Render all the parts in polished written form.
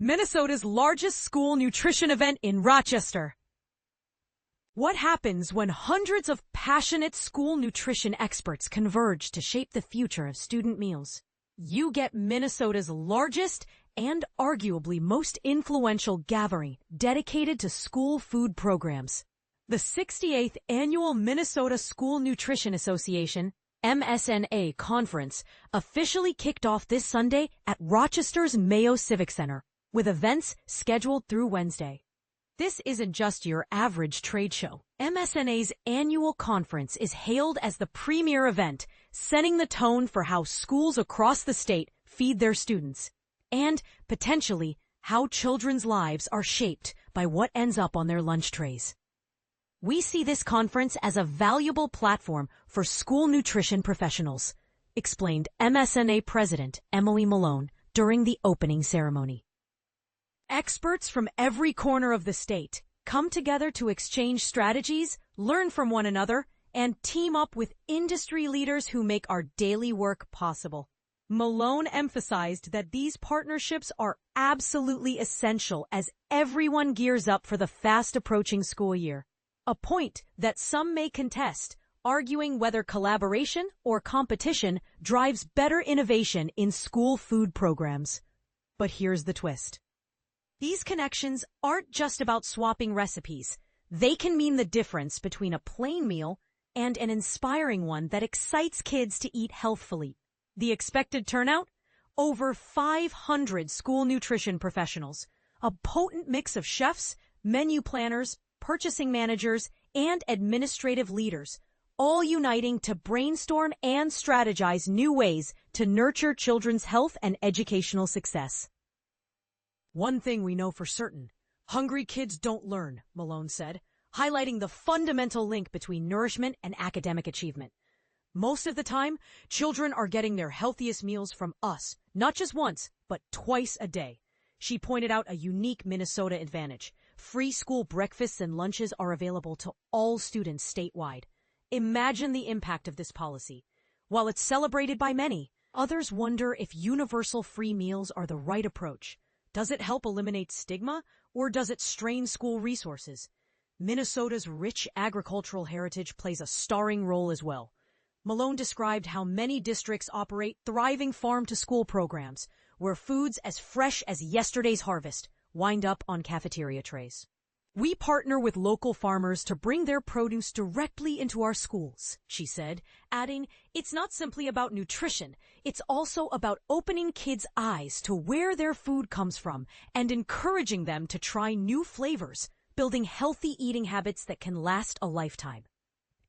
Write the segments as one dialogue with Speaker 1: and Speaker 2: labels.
Speaker 1: Minnesota's largest school nutrition event in Rochester. What happens when hundreds of passionate school nutrition experts converge to shape the future of student meals? You get Minnesota's largest and arguably most influential gathering dedicated to school food programs. The 68th Annual Minnesota School Nutrition Association MSNA Conference officially kicked off this Sunday at Rochester's Mayo Civic Center, with events scheduled through Wednesday. This isn't just your average trade show. MSNA's annual conference is hailed as the premier event, setting the tone for how schools across the state feed their students, and, potentially, how children's lives are shaped by what ends up on their lunch trays. We see this conference as a valuable platform for school nutrition professionals, explained MSNA President Emily Malone during the opening ceremony. Experts from every corner of the state come together to exchange strategies, learn from one another, and team up with industry leaders who make our daily work possible. Malone emphasized that these partnerships are absolutely essential as everyone gears up for the fast-approaching school year, a point that some may contest, arguing whether collaboration or competition drives better innovation in school food programs. But here's the twist. These connections aren't just about swapping recipes. They can mean the difference between a plain meal and an inspiring one that excites kids to eat healthfully. The expected turnout? Over 500 school nutrition professionals, a potent mix of chefs, menu planners, purchasing managers, and administrative leaders, all uniting to brainstorm and strategize new ways to nurture children's health and educational success. One thing we know for certain, hungry kids don't learn, Malone said, highlighting the fundamental link between nourishment and academic achievement. Most of the time, children are getting their healthiest meals from us, not just once, but twice a day. She pointed out a unique Minnesota advantage. Free school breakfasts and lunches are available to all students statewide. Imagine the impact of this policy. While it's celebrated by many, others wonder if universal free meals are the right approach. Does it help eliminate stigma, or does it strain school resources? Minnesota's rich agricultural heritage plays a starring role as well. Malone described how many districts operate thriving farm-to-school programs, where foods as fresh as yesterday's harvest wind up on cafeteria trays. We partner with local farmers to bring their produce directly into our schools, she said, adding, it's not simply about nutrition, it's also about opening kids' eyes to where their food comes from and encouraging them to try new flavors, building healthy eating habits that can last a lifetime.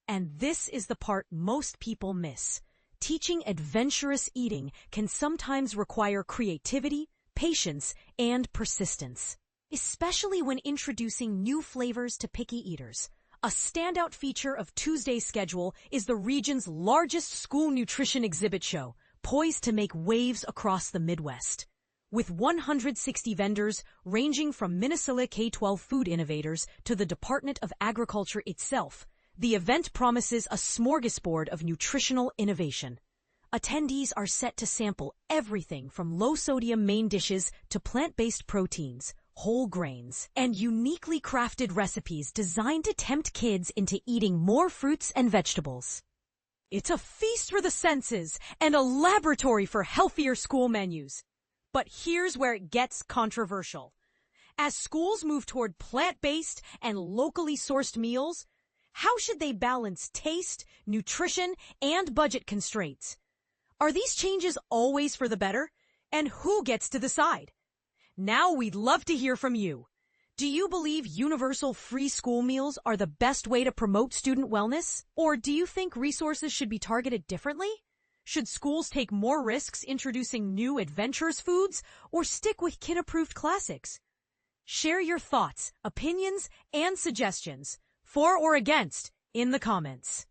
Speaker 1: And this is the part most people miss. Teaching adventurous eating can sometimes require creativity, patience, and persistence, especially when introducing new flavors to picky eaters. A standout feature of Tuesday's schedule is the region's largest school nutrition exhibit show, poised to make waves across the Midwest. With 160 vendors ranging from Minnesota K-12 food innovators to the Department of Agriculture itself, the event promises a smorgasbord of nutritional innovation. Attendees are set to sample everything from low-sodium main dishes to plant-based proteins, whole grains, and uniquely crafted recipes designed to tempt kids into eating more fruits and vegetables. It's a feast for the senses and a laboratory for healthier school menus. But here's where it gets controversial. As schools move toward plant-based and locally sourced meals, how should they balance taste, nutrition, and budget constraints? Are these changes always for the better? And who gets to decide? Now we'd love to hear from you. Do you believe universal free school meals are the best way to promote student wellness? Or do you think resources should be targeted differently? Should schools take more risks introducing new adventurous foods or stick with kid-approved classics? Share your thoughts, opinions, and suggestions, for or against, in the comments.